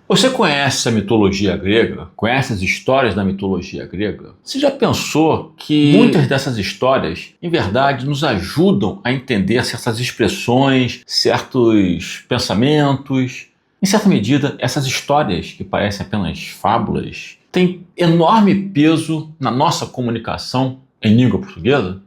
Você conhece a mitologia grega? Conhece as histórias da mitologia grega? Você já pensou que muitas dessas histórias, em verdade, nos ajudam a entender certas expressões, certos pensamentos? Em certa medida, essas histórias, que parecem apenas fábulas, têm enorme peso na nossa comunicação em língua portuguesa?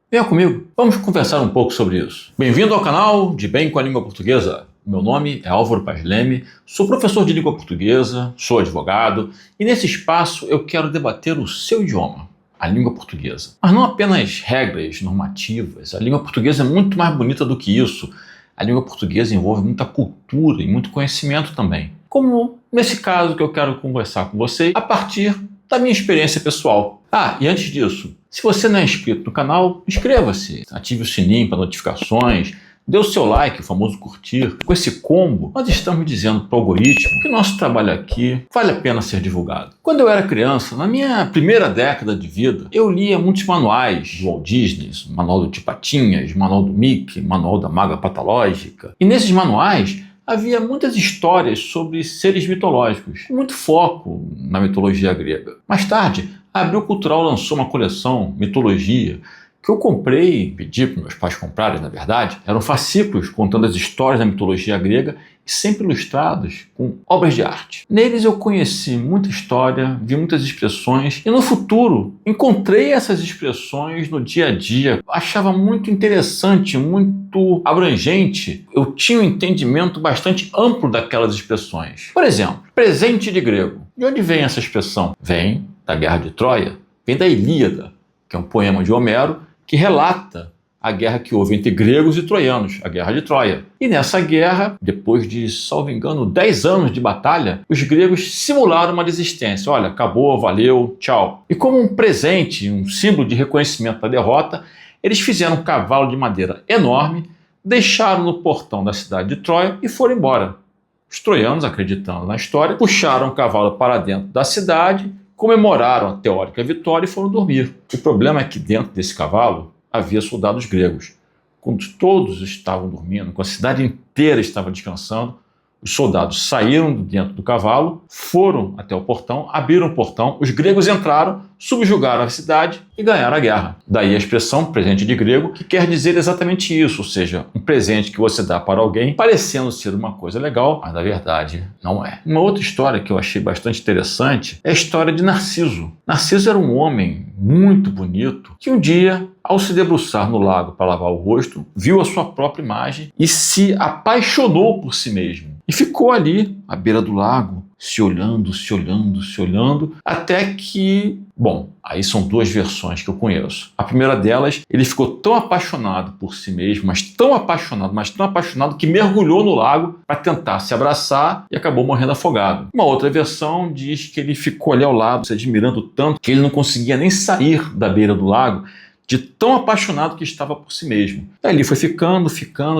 Venha comigo, vamos conversar um pouco sobre isso. Bem-vindo ao canal de Bem com a Língua Portuguesa. Meu nome é Álvaro Paz Leme, sou professor de língua portuguesa, sou advogado e nesse espaço eu quero debater o seu idioma, a língua portuguesa. Mas não apenas regras normativas, a língua portuguesa é muito mais bonita do que isso. A língua portuguesa envolve muita cultura e muito conhecimento também. Como nesse caso que eu quero conversar com você a partir da minha experiência pessoal. E antes disso, se você não é inscrito no canal, inscreva-se, ative o sininho para notificações, dê o seu like, o famoso curtir. Com esse combo, nós estamos dizendo para o algoritmo que nosso trabalho aqui vale a pena ser divulgado. Quando eu era criança, na minha primeira década de vida, eu lia muitos manuais do Walt Disney, manual do Tio Patinhas, manual do Mickey, manual da Maga Patológica. E nesses manuais havia muitas histórias sobre seres mitológicos, muito foco na mitologia grega. Mais tarde, a Abril Cultural lançou uma coleção, Mitologia, que eu comprei, pedi para meus pais comprarem, na verdade. Eram fascículos contando as histórias da mitologia grega e sempre ilustrados com obras de arte. Neles eu conheci muita história, vi muitas expressões e no futuro encontrei essas expressões no dia a dia. Achava muito interessante, muito abrangente. Eu tinha um entendimento bastante amplo daquelas expressões. Por exemplo, presente de grego. De onde vem essa expressão? Vem da Guerra de Troia, vem da Ilíada, que é um poema de Homero que relata a guerra que houve entre gregos e troianos, a Guerra de Troia. E nessa guerra, depois de, salvo engano, 10 anos de batalha, os gregos simularam uma desistência. Olha, acabou, valeu, tchau. E como um presente, um símbolo de reconhecimento da derrota, eles fizeram um cavalo de madeira enorme, deixaram no portão da cidade de Troia e foram embora. Os troianos, acreditando na história, puxaram o cavalo para dentro da cidade, comemoraram a teórica vitória e foram dormir. O problema é que dentro desse cavalo havia soldados gregos. Quando todos estavam dormindo, quando a cidade inteira estava descansando, os soldados saíram de dentro do cavalo, foram até o portão, abriram o portão, os gregos entraram, subjugaram a cidade e ganharam a guerra. Daí a expressão presente de grego, que quer dizer exatamente isso, ou seja, um presente que você dá para alguém parecendo ser uma coisa legal, mas na verdade não é. Uma outra história que eu achei bastante interessante é a história de Narciso. Narciso era um homem muito bonito que um dia, ao se debruçar no lago para lavar o rosto, viu a sua própria imagem e se apaixonou por si mesmo. E ficou ali, à beira do lago, se olhando, até que... Bom, aí são duas versões que eu conheço. A primeira delas, ele ficou tão apaixonado por si mesmo, mas tão apaixonado que mergulhou no lago para tentar se abraçar e acabou morrendo afogado. Uma outra versão diz que ele ficou ali ao lado, se admirando tanto que ele não conseguia nem sair da beira do lago, de tão apaixonado que estava por si mesmo. E ali foi ficando,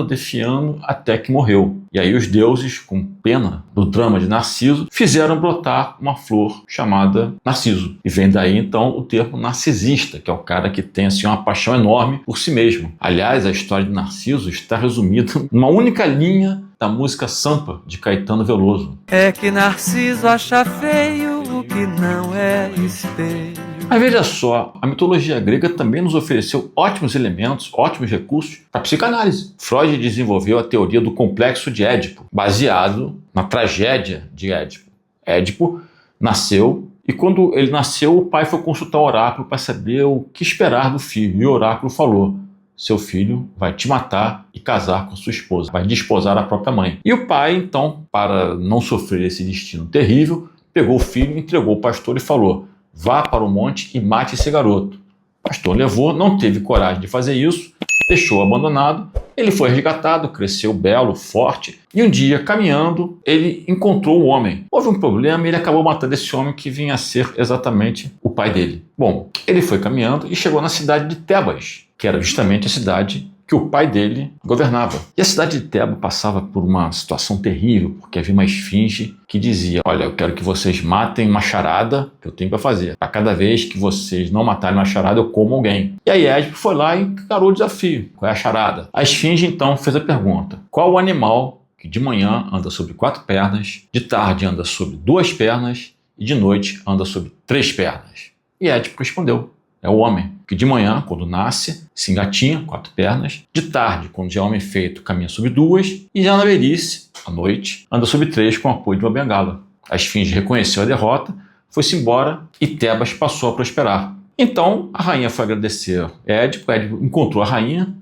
defiando, até que morreu. E aí os deuses, com pena do drama de Narciso, fizeram brotar uma flor chamada Narciso. E vem daí, então, o termo narcisista, que é o cara que tem assim, uma paixão enorme por si mesmo. Aliás, a história de Narciso está resumida numa única linha da música Sampa, de Caetano Veloso. É que Narciso acha feio o que não é espelho. Mas veja só, a mitologia grega também nos ofereceu ótimos elementos, ótimos recursos para a psicanálise. Freud desenvolveu a teoria do complexo de Édipo, baseado na tragédia de Édipo. Édipo nasceu e quando ele nasceu, o pai foi consultar o oráculo para saber o que esperar do filho. E o oráculo falou: seu filho vai te matar e casar com sua esposa, vai desposar a própria mãe. E o pai, então, para não sofrer esse destino terrível, pegou o filho, entregou ao pastor e falou: vá para o monte e mate esse garoto. O pastor levou, não teve coragem de fazer isso, deixou abandonado. Ele foi resgatado, cresceu belo, forte, e um dia, caminhando, ele encontrou o homem. Houve um problema e ele acabou matando esse homem que vinha a ser exatamente o pai dele. Bom, ele foi caminhando e chegou na cidade de Tebas, que era justamente a cidade que o pai dele governava. E a cidade de Tebas passava por uma situação terrível, porque havia uma esfinge que dizia: olha, eu quero que vocês matem uma charada que eu tenho para fazer. A cada vez que vocês não matarem uma charada, eu como alguém. E aí Édipo foi lá e encarou o desafio. Qual é a charada? A esfinge então fez a pergunta: qual o animal que de manhã anda sobre 4 pernas, de tarde anda sobre 2 pernas e de noite anda sobre 3 pernas. E Édipo respondeu: é o homem, que de manhã, quando nasce, se engatinha, 4 pernas, de tarde, quando já é homem feito, caminha sobre 2, e já na velhice, à noite, anda sobre 3 com o apoio de uma bengala. A esfinge reconheceu a derrota, foi-se embora e Tebas passou a prosperar. Então a rainha foi agradecer Édipo encontrou a rainha,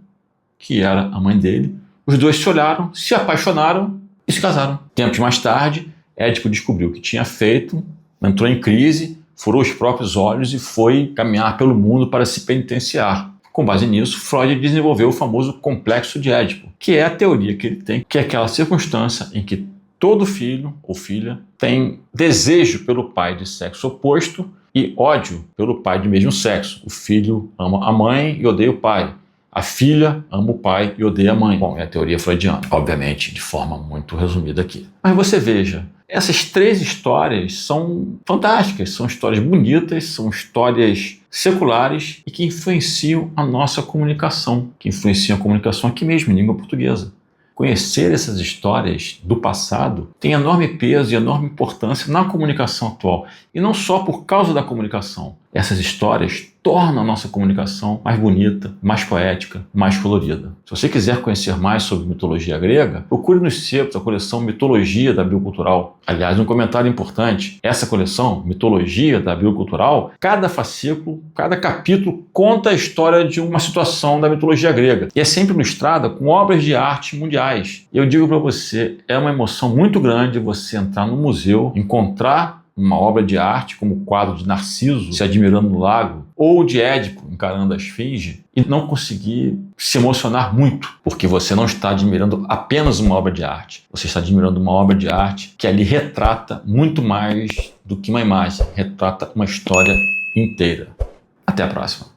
que era a mãe dele, os dois se olharam, se apaixonaram e se casaram. Tempos mais tarde, Édipo descobriu o que tinha feito, entrou em crise, furou os próprios olhos e foi caminhar pelo mundo para se penitenciar. Com base nisso, Freud desenvolveu o famoso complexo de Édipo, que é a teoria que ele tem, que é aquela circunstância em que todo filho ou filha tem desejo pelo pai de sexo oposto e ódio pelo pai de mesmo sexo. O filho ama a mãe e odeia o pai. A filha ama o pai e odeia a mãe. Bom, é a teoria freudiana, obviamente, de forma muito resumida aqui. Mas você veja, essas 3 histórias são fantásticas, são histórias bonitas, são histórias seculares e que influenciam a nossa comunicação, que influenciam a comunicação aqui mesmo, em língua portuguesa. Conhecer essas histórias do passado tem enorme peso e enorme importância na comunicação atual. E não só por causa da comunicação. Essas histórias tornam a nossa comunicação mais bonita, mais poética, mais colorida. Se você quiser conhecer mais sobre mitologia grega, procure nos sebos a coleção Mitologia da Biocultural. Aliás, um comentário importante, essa coleção, Mitologia da Biocultural, cada fascículo, cada capítulo conta a história de uma situação da mitologia grega. E é sempre ilustrada com obras de arte mundiais. E eu digo para você, é uma emoção muito grande você entrar no museu, encontrar uma obra de arte, como o quadro de Narciso se admirando no lago, ou de Édipo encarando a esfinge, e não conseguir se emocionar muito, porque você não está admirando apenas uma obra de arte, você está admirando uma obra de arte que ali retrata muito mais do que uma imagem, retrata uma história inteira. Até a próxima.